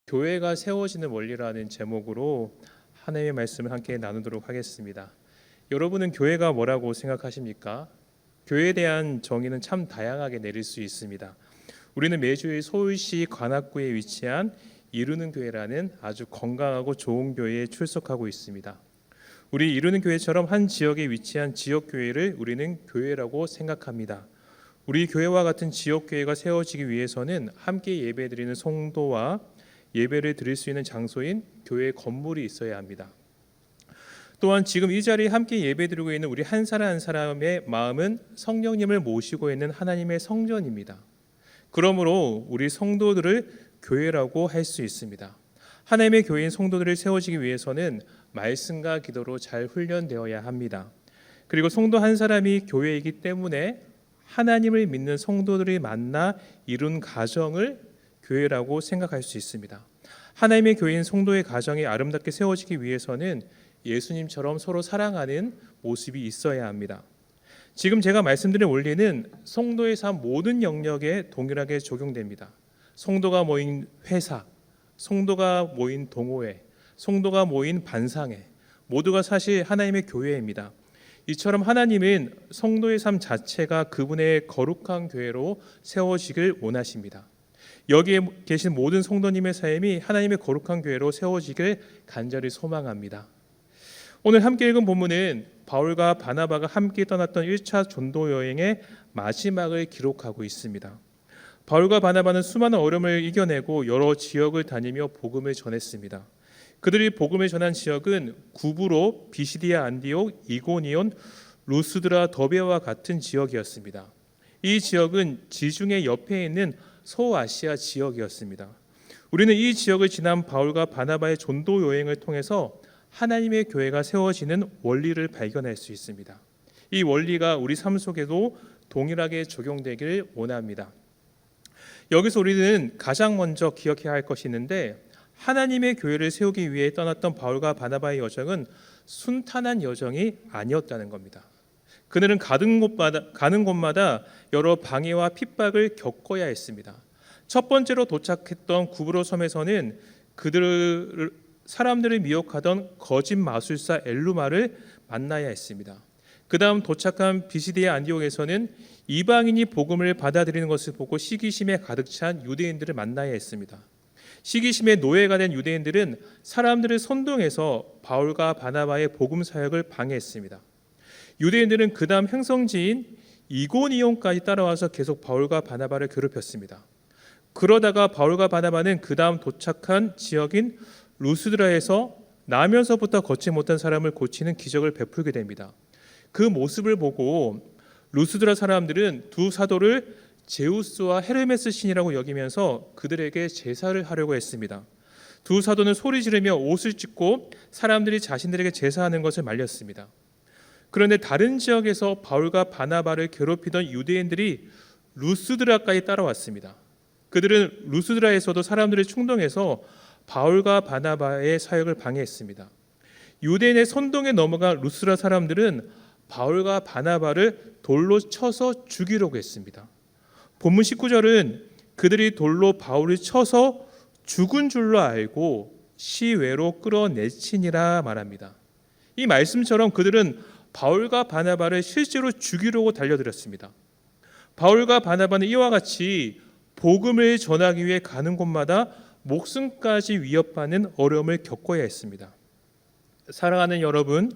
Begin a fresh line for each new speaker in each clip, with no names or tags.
교회가 세워지는 원리라는 제목으로 하나님의 말씀을 함께 나누도록 하겠습니다. 여러분은 교회가 뭐라고 생각하십니까? 교회에 대한 정의는 참 다양하게 내릴 수 있습니다. 우리는 매주일 서울시 관악구에 위치한 이루는 교회라는 아주 건강하고 좋은 교회에 출석하고 있습니다. 우리 이루는 교회처럼 한 지역에 위치한 지역 교회를 우리는 교회라고 생각합니다. 우리 교회와 같은 지역 교회가 세워지기 위해서는 함께 예배드리는 성도와 예배를 드릴 수 있는 장소인 교회 건물이 있어야 합니다. 또한 지금 이 자리에 함께 예배드리고 있는 우리 한 사람 한 사람의 마음은 성령님을 모시고 있는 하나님의 성전입니다. 그러므로 우리 성도들을 교회라고 할 수 있습니다. 하나님의 교회인 성도들을 세워지기 위해서는 말씀과 기도로 잘 훈련되어야 합니다. 그리고 성도 한 사람이 교회이기 때문에 하나님을 믿는 성도들이 만나 이룬 가정을 교회라고 생각할 수 있습니다. 하나님의 교회인 성도의 가정이 아름답게 세워지기 위해서는 예수님처럼 서로 사랑하는 모습이 있어야 합니다. 지금 제가 말씀드린 원리는 성도의 삶 모든 영역에 동일하게 적용됩니다. 성도가 모인 회사, 성도가 모인 동호회, 성도가 모인 반상회, 모두가 사실 하나님의 교회입니다. 이처럼 하나님은 성도의 삶 자체가 그분의 거룩한 교회로 세워지길 원하십니다. 여기에 계신 모든 성도님의 삶이 하나님의 거룩한 교회로 세워지길 간절히 소망합니다. 오늘 함께 읽은 본문은 바울과 바나바가 함께 떠났던 1차 전도 여행의 마지막을 기록하고 있습니다. 바울과 바나바는 수많은 어려움을 이겨내고 여러 지역을 다니며 복음을 전했습니다. 그들이 복음을 전한 지역은 구브로, 비시디아 안디옥, 이고니온, 루스드라, 더베와 같은 지역이었습니다. 이 지역은 지중해 옆에 있는 소아시아 지역이었습니다. 우리는 이 지역을 지난 바울과 바나바의 전도 여행을 통해서 하나님의 교회가 세워지는 원리를 발견할 수 있습니다. 이 원리가 우리 삶 속에도 동일하게 적용되길 원합니다. 여기서 우리는 가장 먼저 기억해야 할 것이 있는데, 하나님의 교회를 세우기 위해 떠났던 바울과 바나바의 여정은 순탄한 여정이 아니었다는 겁니다. 그들은 가는 곳마다 여러 방해와 핍박을 겪어야 했습니다. 첫 번째로 도착했던 구브로 섬에서는 사람들을 미혹하던 거짓 마술사 엘루마를 만나야 했습니다. 그 다음 도착한 비시디아 안디옥에서는 이방인이 복음을 받아들이는 것을 보고 시기심에 가득 찬 유대인들을 만나야 했습니다. 시기심에 노예가 된 유대인들은 사람들을 선동해서 바울과 바나바의 복음 사역을 방해했습니다. 유대인들은 그 다음 행성지인 이고니온까지 따라와서 계속 바울과 바나바를 괴롭혔습니다. 그러다가 바울과 바나바는 그 다음 도착한 지역인 루스드라에서 나면서부터 걷지 못한 사람을 고치는 기적을 베풀게 됩니다. 그 모습을 보고 루스드라 사람들은 두 사도를 제우스와 헤르메스 신이라고 여기면서 그들에게 제사를 하려고 했습니다. 두 사도는 소리 지르며 옷을 찢고 사람들이 자신들에게 제사하는 것을 말렸습니다. 그런데 다른 지역에서 바울과 바나바를 괴롭히던 유대인들이 루스드라까지 따라왔습니다. 그들은 루스드라에서도 사람들을 충동해서 바울과 바나바의 사역을 방해했습니다. 유대인의 선동에 넘어간 루스드라 사람들은 바울과 바나바를 돌로 쳐서 죽이려고 했습니다. 본문 19절은 그들이 돌로 바울을 쳐서 죽은 줄로 알고 시외로 끌어내치니라 말합니다. 이 말씀처럼 그들은 바울과 바나바를 실제로 죽이려고 달려들었습니다. 바울과 바나바는 이와 같이 복음을 전하기 위해 가는 곳마다 목숨까지 위협받는 어려움을 겪어야 했습니다. 사랑하는 여러분,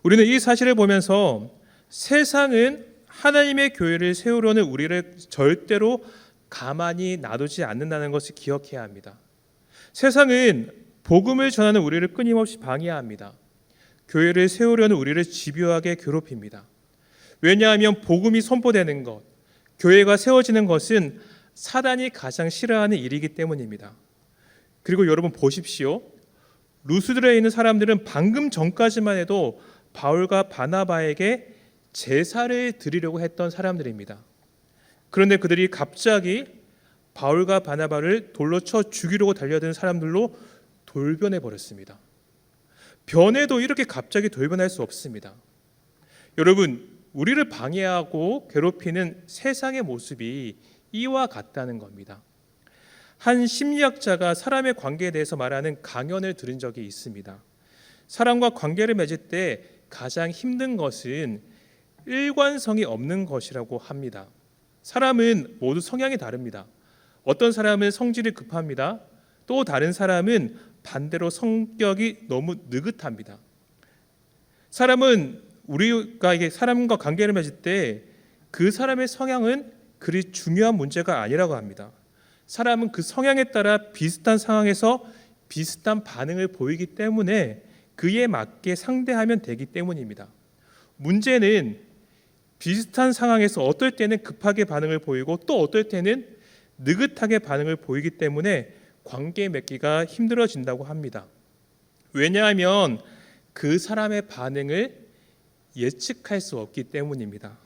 우리는 이 사실을 보면서 세상은 하나님의 교회를 세우려는 우리를 절대로 가만히 놔두지 않는다는 것을 기억해야 합니다. 세상은 복음을 전하는 우리를 끊임없이 방해합니다. 교회를 세우려는 우리를 집요하게 괴롭힙니다. 왜냐하면 복음이 선포되는 것, 교회가 세워지는 것은 사단이 가장 싫어하는 일이기 때문입니다. 그리고 여러분 보십시오. 루스드라에 있는 사람들은 방금 전까지만 해도 바울과 바나바에게 제사를 드리려고 했던 사람들입니다. 그런데 그들이 갑자기 바울과 바나바를 돌로 쳐 죽이려고 달려든 사람들로 돌변해 버렸습니다. 변해도 이렇게 갑자기 돌변할 수 없습니다. 여러분, 우리를 방해하고 괴롭히는 세상의 모습이 이와 같다는 겁니다. 한 심리학자가 사람의 관계에 대해서 말하는 강연을 들은 적이 있습니다. 사람과 관계를 맺을 때 가장 힘든 것은 일관성이 없는 것이라고 합니다. 사람은 모두 성향이 다릅니다. 어떤 사람은 성질이 급합니다. 또 다른 사람은 반대로 성격이 너무 느긋합니다. 사람은 우리가 이게 사람과 관계를 맺을 때 그 사람의 성향은 그리 중요한 문제가 아니라고 합니다. 사람은 그 성향에 따라 비슷한 상황에서 비슷한 반응을 보이기 때문에 그에 맞게 상대하면 되기 때문입니다. 문제는 비슷한 상황에서 어떨 때는 급하게 반응을 보이고 또 어떨 때는 느긋하게 반응을 보이기 때문에 관계 맺기가 힘들어진다고 합니다. 왜냐하면 그 사람의 반응을 예측할 수 없기 때문입니다.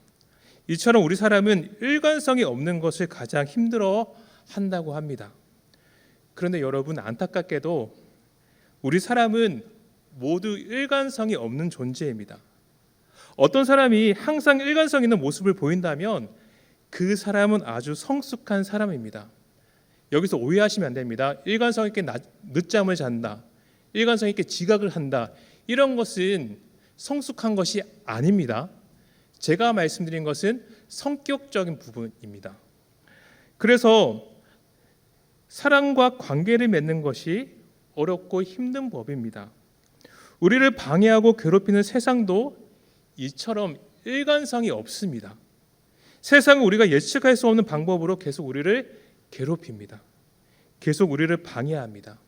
이처럼 우리 사람은 일관성이 없는 것을 가장 힘들어 한다고 합니다. 그런데 여러분, 안타깝게도 우리 사람은 모두 일관성이 없는 존재입니다. 어떤 사람이 항상 일관성 있는 모습을 보인다면 그 사람은 아주 성숙한 사람입니다. 여기서 오해하시면 안 됩니다. 일관성 있게 늦잠을 잔다, 일관성 있게 지각을 한다, 이런 것은 성숙한 것이 아닙니다. 제가 말씀드린 것은 성격적인 부분입니다. 그래서 사람과 관계를 맺는 것이 어렵고 힘든 법입니다. 우리를 방해하고 괴롭히는 세상도 이처럼 일관성이 없습니다. 세상은 우리가 예측할 수 없는 방법으로 계속 우리를 괴롭힙니다. 계속 우리를 방해합니다.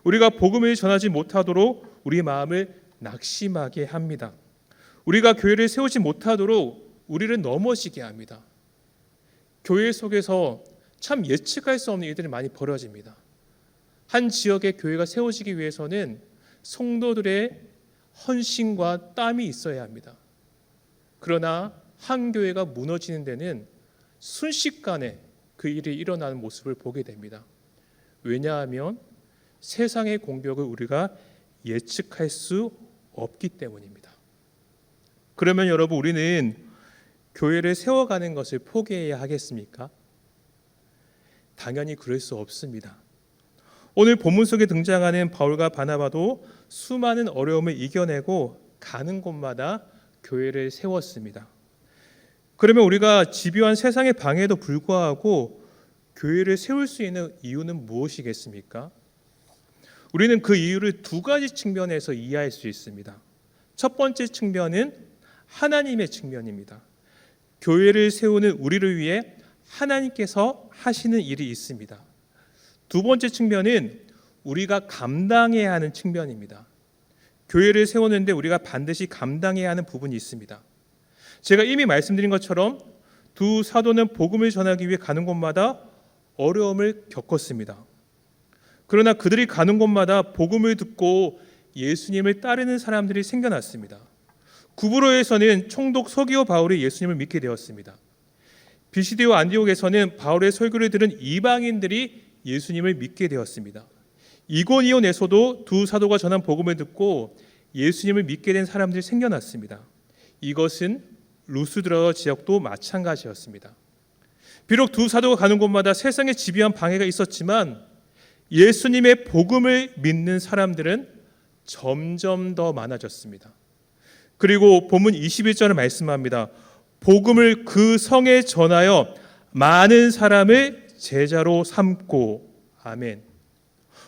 우리가 복음을 전하지 못하도록 우리 마음을 낙심하게 합니다. 우리가 교회를 세우지 못하도록 우리를 넘어지게 합니다. 교회 속에서 참 예측할 수 없는 일들이 많이 벌어집니다. 한 지역의 교회가 세워지기 위해서는 성도들의 헌신과 땀이 있어야 합니다. 그러나 한 교회가 무너지는 데는 순식간에 그 일이 일어나는 모습을 보게 됩니다. 왜냐하면 세상의 공격을 우리가 예측할 수 없기 때문입니다. 그러면 여러분, 우리는 교회를 세워가는 것을 포기해야 하겠습니까? 당연히 그럴 수 없습니다. 오늘 본문 속에 등장하는 바울과 바나바도 수많은 어려움을 이겨내고 가는 곳마다 교회를 세웠습니다. 그러면 우리가 집요한 세상의 방해에도 불구하고 교회를 세울 수 있는 이유는 무엇이겠습니까? 우리는 그 이유를 두 가지 측면에서 이해할 수 있습니다. 첫 번째 측면은 하나님의 측면입니다. 교회를 세우는 우리를 위해 하나님께서 하시는 일이 있습니다. 두 번째 측면은 우리가 감당해야 하는 측면입니다. 교회를 세우는데 우리가 반드시 감당해야 하는 부분이 있습니다. 제가 이미 말씀드린 것처럼 두 사도는 복음을 전하기 위해 가는 곳마다 어려움을 겪었습니다. 그러나 그들이 가는 곳마다 복음을 듣고 예수님을 따르는 사람들이 생겨났습니다. 구브로에서는 총독 서기오 바울이 예수님을 믿게 되었습니다. 비시디오 안디옥에서는 바울의 설교를 들은 이방인들이 예수님을 믿게 되었습니다. 이고니온에서도 두 사도가 전한 복음을 듣고 예수님을 믿게 된 사람들이 생겨났습니다. 이것은 루스드라 지역도 마찬가지였습니다. 비록 두 사도가 가는 곳마다 세상에 집요한 방해가 있었지만 예수님의 복음을 믿는 사람들은 점점 더 많아졌습니다. 그리고 본문 21절을 말씀합니다. 복음을 그 성에 전하여 많은 사람을 제자로 삼고. 아멘.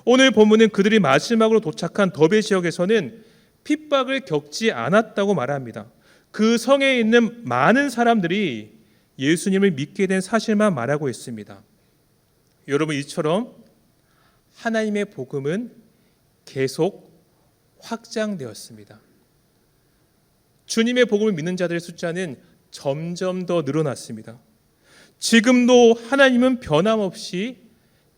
오늘 본문은 그들이 마지막으로 도착한 더베 지역에서는 핍박을 겪지 않았다고 말합니다. 그 성에 있는 많은 사람들이 예수님을 믿게 된 사실만 말하고 있습니다. 여러분, 이처럼 하나님의 복음은 계속 확장되었습니다. 주님의 복음을 믿는 자들의 숫자는 점점 더 늘어났습니다. 지금도 하나님은 변함없이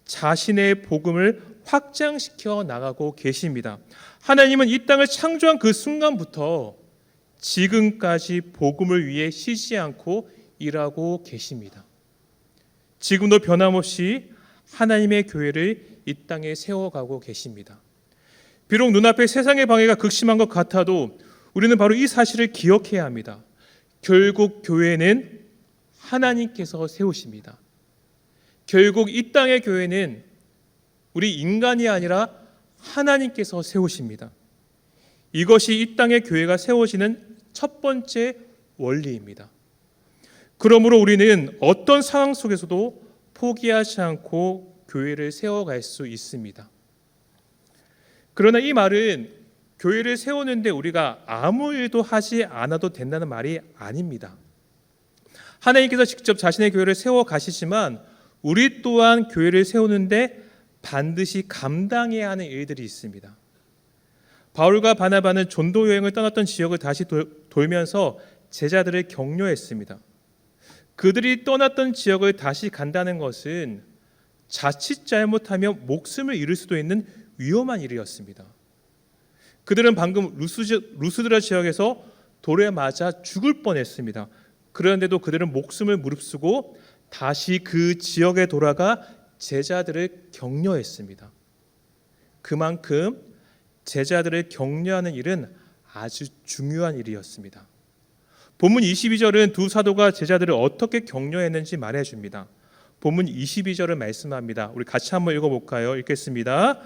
자신의 복음을 확장시켜 나가고 계십니다. 하나님은 이 땅을 창조한 그 순간부터 지금까지 복음을 위해 쉬지 않고 일하고 계십니다. 지금도 변함없이 하나님의 교회를 이 땅에 세워가고 계십니다. 비록 눈앞에 세상의 방해가 극심한 것 같아도 우리는 바로 이 사실을 기억해야 합니다. 결국 교회는 하나님께서 세우십니다. 결국 이 땅의 교회는 우리 인간이 아니라 하나님께서 세우십니다. 이것이 이 땅의 교회가 세워지는 첫 번째 원리입니다. 그러므로 우리는 어떤 상황 속에서도 포기하지 않고 교회를 세워갈 수 있습니다. 그러나 이 말은 교회를 세우는데 우리가 아무 일도 하지 않아도 된다는 말이 아닙니다. 하나님께서 직접 자신의 교회를 세워 가시지만 우리 또한 교회를 세우는데 반드시 감당해야 하는 일들이 있습니다. 바울과 바나바는 전도 여행을 떠났던 지역을 다시 돌면서 제자들을 격려했습니다. 그들이 떠났던 지역을 다시 간다는 것은 자칫 잘못하면 목숨을 잃을 수도 있는 위험한 일이었습니다. 그들은 방금 루스드라 지역에서 돌에 맞아 죽을 뻔했습니다. 그런데도 그들은 목숨을 무릅쓰고 다시 그 지역에 돌아가 제자들을 격려했습니다. 그만큼 제자들을 격려하는 일은 아주 중요한 일이었습니다. 본문 22절은 두 사도가 제자들을 어떻게 격려했는지 말해줍니다. 본문 22절을 말씀합니다. 우리 같이 한번 읽어볼까요? 읽겠습니다.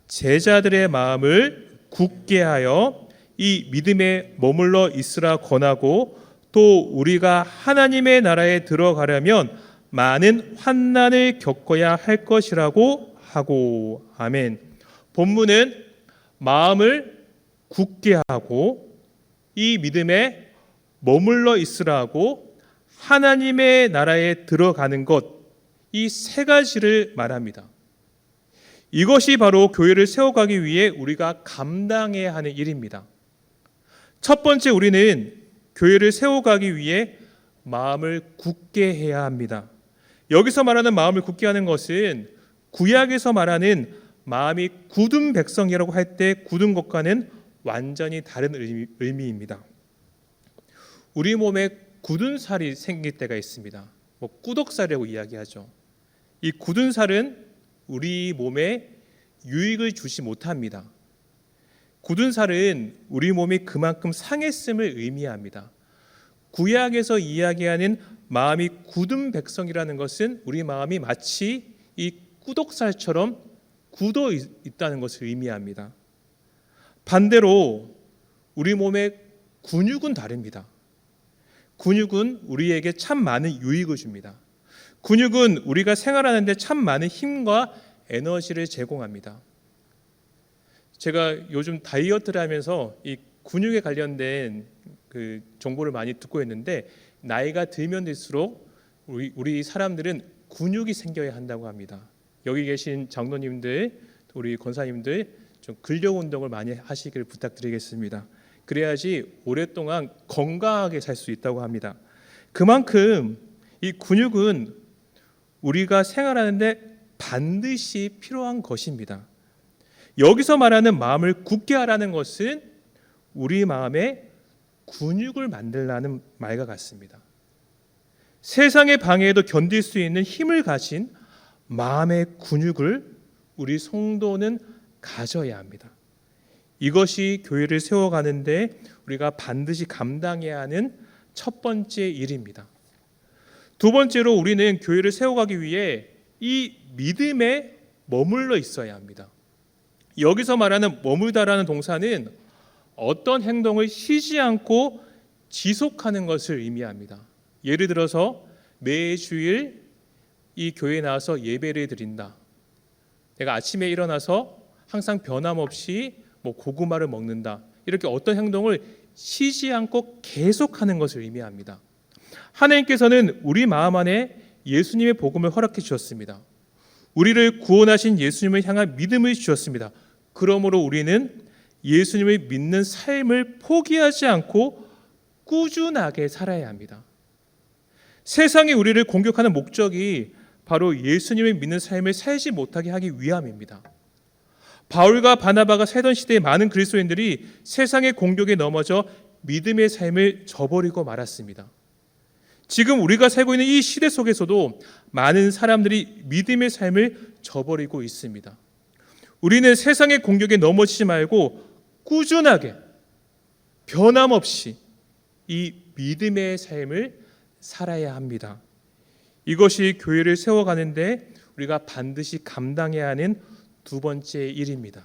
제자들의 마음을 굳게 하여 이 믿음에 머물러 있으라 권하고 또 우리가 하나님의 나라에 들어가려면 많은 환난을 겪어야 할 것이라고 하고. 아멘. 본문은 마음을 굳게 하고 이 믿음에 머물러 있으라고 하나님의 나라에 들어가는 것, 이 세 가지를 말합니다. 이것이 바로 교회를 세워가기 위해 우리가 감당해야 하는 일입니다. 첫 번째, 우리는 교회를 세워가기 위해 마음을 굳게 해야 합니다. 여기서 말하는 마음을 굳게 하는 것은 구약에서 말하는 마음이 굳은 백성이라고 할 때 굳은 것과는 완전히 다른 의미입니다. 우리 몸에 굳은 살이 생길 때가 있습니다. 꾸덕살이라고 이야기하죠. 이 굳은 살은 우리 몸에 유익을 주지 못합니다. 굳은 살은 우리 몸이 그만큼 상했음을 의미합니다. 구약에서 이야기하는 마음이 굳은 백성이라는 것은 우리 마음이 마치 이 꾸덕살처럼 굳어 있다는 것을 의미합니다. 반대로 우리 몸의 근육은 다릅니다. 근육은 우리에게 참 많은 유익을 줍니다. 근육은 우리가 생활하는데 참 많은 힘과 에너지를 제공합니다. 제가 요즘 다이어트를 하면서 이 근육에 관련된 그 정보를 많이 듣고 있는데 나이가 들면 들수록 우리 사람들은 근육이 생겨야 한다고 합니다. 여기 계신 장로님들, 우리 권사님들 좀 근력 운동을 많이 하시길 부탁드리겠습니다. 그래야지 오랫동안 건강하게 살 수 있다고 합니다. 그만큼 이 근육은 우리가 생활하는데 반드시 필요한 것입니다. 여기서 말하는 마음을 굳게 하라는 것은 우리 마음에 근육을 만들라는 말과 같습니다. 세상의 방해에도 견딜 수 있는 힘을 가진 마음의 근육을 우리 성도는 가져야 합니다. 이것이 교회를 세워가는데 우리가 반드시 감당해야 하는 첫 번째 일입니다. 두 번째로 우리는 교회를 세워가기 위해 이 믿음에 머물러 있어야 합니다. 여기서 말하는 머물다라는 동사는 어떤 행동을 쉬지 않고 지속하는 것을 의미합니다. 예를 들어서 매주일 이 교회에 나와서 예배를 드린다. 내가 아침에 일어나서 항상 변함없이 고구마를 먹는다. 이렇게 어떤 행동을 쉬지 않고 계속하는 것을 의미합니다. 하나님께서는 우리 마음 안에 예수님의 복음을 허락해 주셨습니다. 우리를 구원하신 예수님을 향한 믿음을 주셨습니다. 그러므로 우리는 예수님을 믿는 삶을 포기하지 않고 꾸준하게 살아야 합니다. 세상이 우리를 공격하는 목적이 바로 예수님을 믿는 삶을 살지 못하게 하기 위함입니다. 바울과 바나바가 살던 시대의 많은 그리스도인들이 세상의 공격에 넘어져 믿음의 삶을 저버리고 말았습니다. 지금 우리가 살고 있는 이 시대 속에서도 많은 사람들이 믿음의 삶을 저버리고 있습니다. 우리는 세상의 공격에 넘어지지 말고 꾸준하게 변함없이 이 믿음의 삶을 살아야 합니다. 이것이 교회를 세워가는데 우리가 반드시 감당해야 하는 두 번째 일입니다.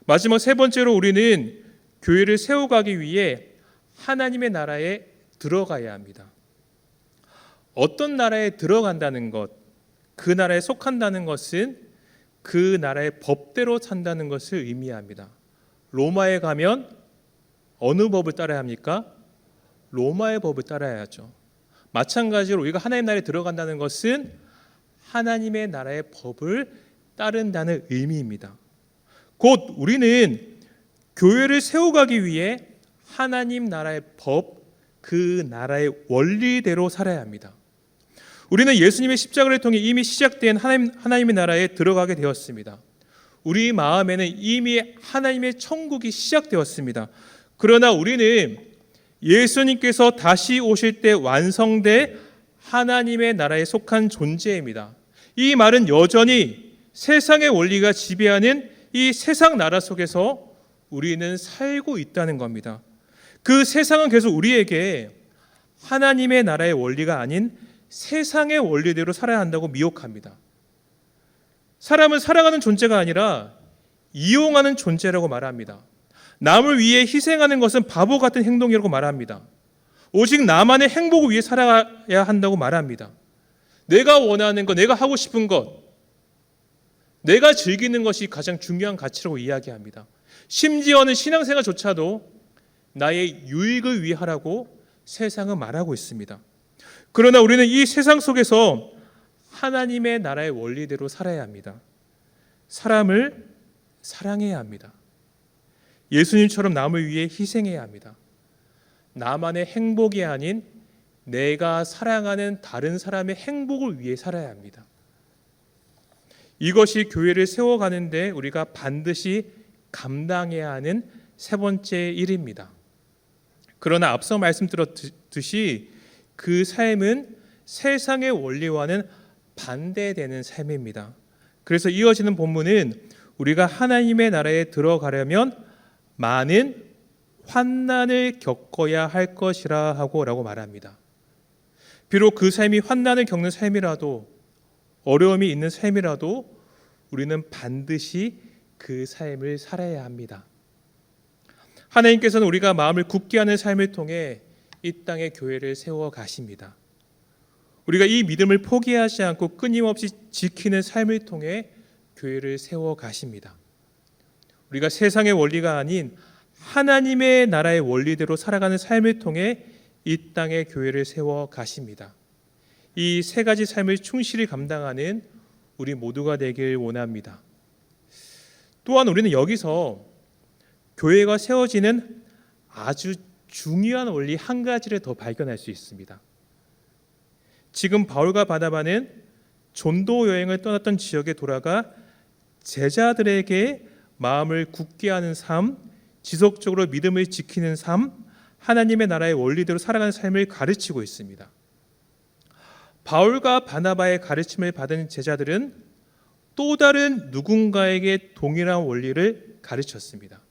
마지막 세 번째로 우리는 교회를 세워가기 위해 하나님의 나라에 들어가야 합니다. 어떤 나라에 들어간다는 것, 그 나라에 속한다는 것은 그 나라의 법대로 산다는 것을 의미합니다. 로마에 가면 어느 법을 따라야 합니까? 로마의 법을 따라야죠. 마찬가지로 우리가 하나님 나라에 들어간다는 것은 하나님의 나라의 법을 따른다는 의미입니다. 곧 우리는 교회를 세워가기 위해 하나님 나라의 법, 그 나라의 원리대로 살아야 합니다. 우리는 예수님의 십자가를 통해 이미 시작된 하나님의 나라에 들어가게 되었습니다. 우리 마음에는 이미 하나님의 천국이 시작되었습니다. 그러나 우리는 예수님께서 다시 오실 때 완성될 하나님의 나라에 속한 존재입니다. 이 말은 여전히 세상의 원리가 지배하는 이 세상 나라 속에서 우리는 살고 있다는 겁니다. 그 세상은 계속 우리에게 하나님의 나라의 원리가 아닌 세상의 원리대로 살아야 한다고 미혹합니다. 사람은 살아가는 존재가 아니라 이용하는 존재라고 말합니다. 남을 위해 희생하는 것은 바보 같은 행동이라고 말합니다. 오직 나만의 행복을 위해 살아야 한다고 말합니다. 내가 원하는 것, 내가 하고 싶은 것, 내가 즐기는 것이 가장 중요한 가치라고 이야기합니다. 심지어는 신앙생활조차도 나의 유익을 위해 하라고 세상은 말하고 있습니다. 그러나 우리는 이 세상 속에서 하나님의 나라의 원리대로 살아야 합니다. 사람을 사랑해야 합니다. 예수님처럼 남을 위해 희생해야 합니다. 나만의 행복이 아닌 내가 사랑하는 다른 사람의 행복을 위해 살아야 합니다. 이것이 교회를 세워가는데 우리가 반드시 감당해야 하는 세 번째 일입니다. 그러나 앞서 말씀드렸듯이 그 삶은 세상의 원리와는 반대되는 삶입니다. 그래서 이어지는 본문은 우리가 하나님의 나라에 들어가려면 많은 환난을 겪어야 할 것이라 하고라고 말합니다. 비록 그 삶이 환난을 겪는 삶이라도 어려움이 있는 삶이라도 우리는 반드시 그 삶을 살아야 합니다. 하나님께서는 우리가 마음을 굳게 하는 삶을 통해 이 땅에 교회를 세워 가십니다. 우리가 이 믿음을 포기하지 않고 끊임없이 지키는 삶을 통해 교회를 세워 가십니다. 우리가 세상의 원리가 아닌 하나님의 나라의 원리대로 살아가는 삶을 통해 이 땅에 교회를 세워 가십니다. 이 세 가지 삶을 충실히 감당하는 우리 모두가 되길 원합니다. 또한 우리는 여기서 교회가 세워지는 아주 중요한 원리 한 가지를 더 발견할 수 있습니다. 지금 바울과 바나바는 전도 여행을 떠났던 지역에 돌아가 제자들에게 마음을 굳게 하는 삶, 지속적으로 믿음을 지키는 삶, 하나님의 나라의 원리대로 살아가는 삶을 가르치고 있습니다. 바울과 바나바의 가르침을 받은 제자들은 또 다른 누군가에게 동일한 원리를 가르쳤습니다.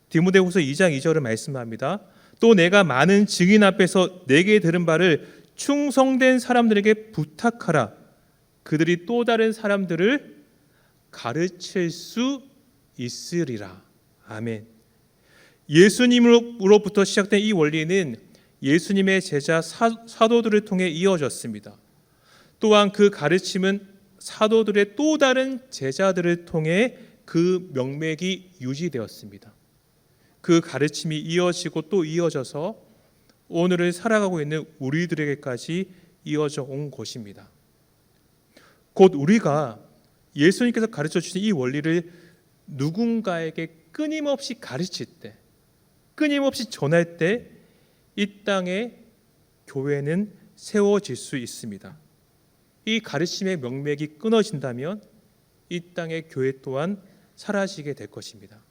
디모데후서 2장 2절을 말씀합니다. 또 내가 많은 증인 앞에서 내게 들은 바를 충성된 사람들에게 부탁하라. 그들이 또 다른 사람들을 가르칠 수 있으리라. 아멘. 예수님으로부터 시작된 이 원리는 예수님의 제자 사도들을 통해 이어졌습니다. 또한 그 가르침은 사도들의 또 다른 제자들을 통해 그 명맥이 유지되었습니다. 그 가르침이 이어지고 또 이어져서 오늘을 살아가고 있는 우리들에게까지 이어져 온 것입니다. 곧 우리가 예수님께서 가르쳐 주신 이 원리를 누군가에게 끊임없이 가르칠 때, 끊임없이 전할 때 이 땅에 교회는 세워질 수 있습니다. 이 가르침의 명맥이 끊어진다면 이 땅의 교회 또한 사라지게 될 것입니다.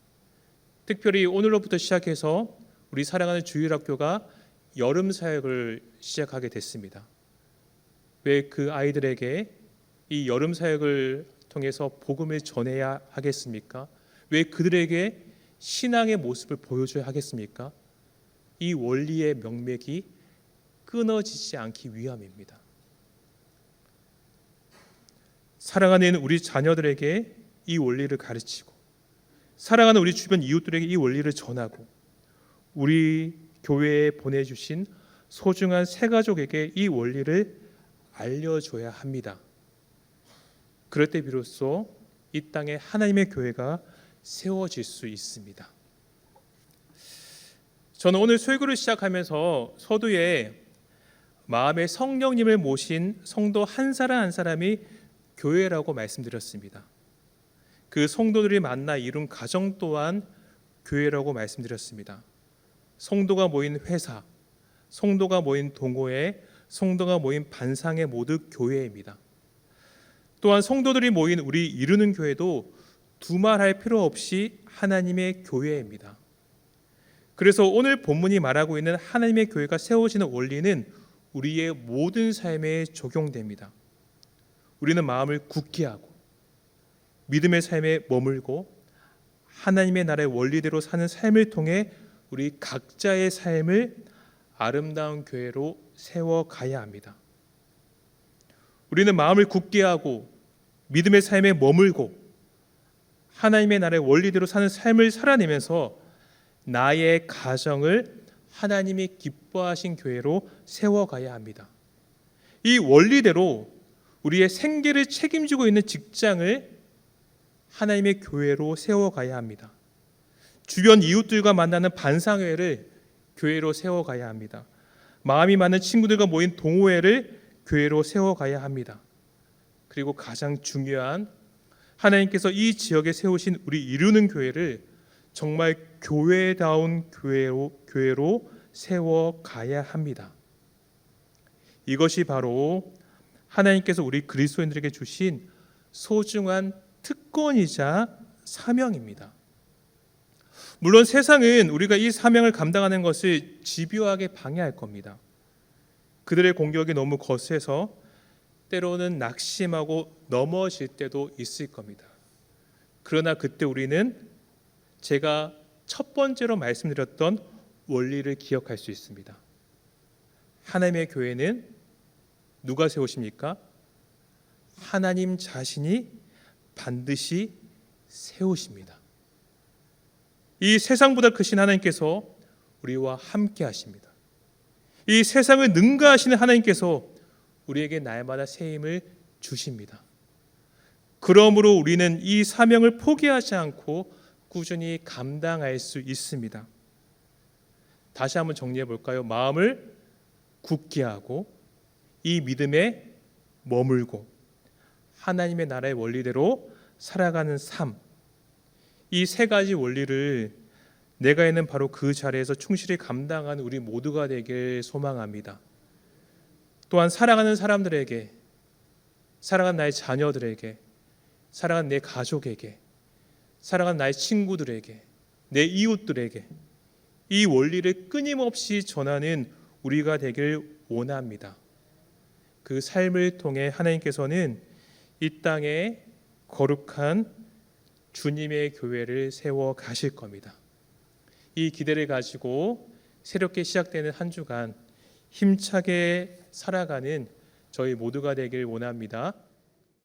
특별히 오늘로부터 시작해서 우리 사랑하는 주일학교가 여름 사역을 시작하게 됐습니다. 왜 그 아이들에게 이 여름 사역을 통해서 복음을 전해야 하겠습니까? 왜 그들에게 신앙의 모습을 보여줘야 하겠습니까? 이 원리의 명맥이 끊어지지 않기 위함입니다. 사랑하는 우리 자녀들에게 이 원리를 가르치고 사랑하는 우리 주변 이웃들에게 이 원리를 전하고 우리 교회에 보내주신 소중한 새가족에게 이 원리를 알려줘야 합니다. 그럴 때 비로소 이 땅에 하나님의 교회가 세워질 수 있습니다. 저는 오늘 설교를 시작하면서 서두에 마음에 성령님을 모신 성도 한 사람 한 사람이 교회라고 말씀드렸습니다. 그 성도들이 만나 이룬 가정 또한 교회라고 말씀드렸습니다. 성도가 모인 회사, 성도가 모인 동호회, 성도가 모인 반상회 모두 교회입니다. 또한 성도들이 모인 우리 이루는 교회도 두말할 필요 없이 하나님의 교회입니다. 그래서 오늘 본문이 말하고 있는 하나님의 교회가 세워지는 원리는 우리의 모든 삶에 적용됩니다. 우리는 마음을 굳게 하고 믿음의 삶에 머물고 하나님의 나라의 원리대로 사는 삶을 통해 우리 각자의 삶을 아름다운 교회로 세워가야 합니다. 우리는 마음을 굳게 하고 믿음의 삶에 머물고 하나님의 나라의 원리대로 사는 삶을 살아내면서 나의 가정을 하나님이 기뻐하신 교회로 세워가야 합니다. 이 원리대로 우리의 생계를 책임지고 있는 직장을 하나님의 교회로 세워가야 합니다. 주변 이웃들과 만나는 반상회를 교회로 세워가야 합니다. 마음이 맞는 친구들과 모인 동호회를 교회로 세워가야 합니다. 그리고 가장 중요한 하나님께서 이 지역에 세우신 우리 이루는 교회를 정말 교회다운 교회로 세워가야 합니다. 이것이 바로 하나님께서 우리 그리스도인들에게 주신 소중한 특권이자 사명입니다. 물론 세상은 우리가 이 사명을 감당하는 것을 집요하게 방해할 겁니다. 그들의 공격이 너무 거세서 때로는 낙심하고 넘어질 때도 있을 겁니다. 그러나 그때 우리는 제가 첫 번째로 말씀드렸던 원리를 기억할 수 있습니다. 하나님의 교회는 누가 세우십니까? 하나님 자신이 반드시 세우십니다. 이 세상보다 크신 하나님께서 우리와 함께 하십니다. 이 세상을 능가하시는 하나님께서 우리에게 날마다 새 힘을 주십니다. 그러므로 우리는 이 사명을 포기하지 않고 꾸준히 감당할 수 있습니다. 다시 한번 정리해 볼까요? 마음을 굳게 하고 이 믿음에 머물고 하나님의 나라의 원리대로 살아가는 삶, 이 세 가지 원리를 내가 있는 바로 그 자리에서 충실히 감당하는 우리 모두가 되길 소망합니다. 또한 사랑하는 사람들에게, 사랑하는 나의 자녀들에게, 사랑하는 내 가족에게, 사랑하는 나의 친구들에게, 내 이웃들에게 이 원리를 끊임없이 전하는 우리가 되길 원합니다. 그 삶을 통해 하나님께서는 이 땅에 거룩한 주님의 교회를 세워 가실 겁니다. 이 기대를 가지고 새롭게 시작되는 한 주간 힘차게 살아가는 저희 모두가 되길 원합니다.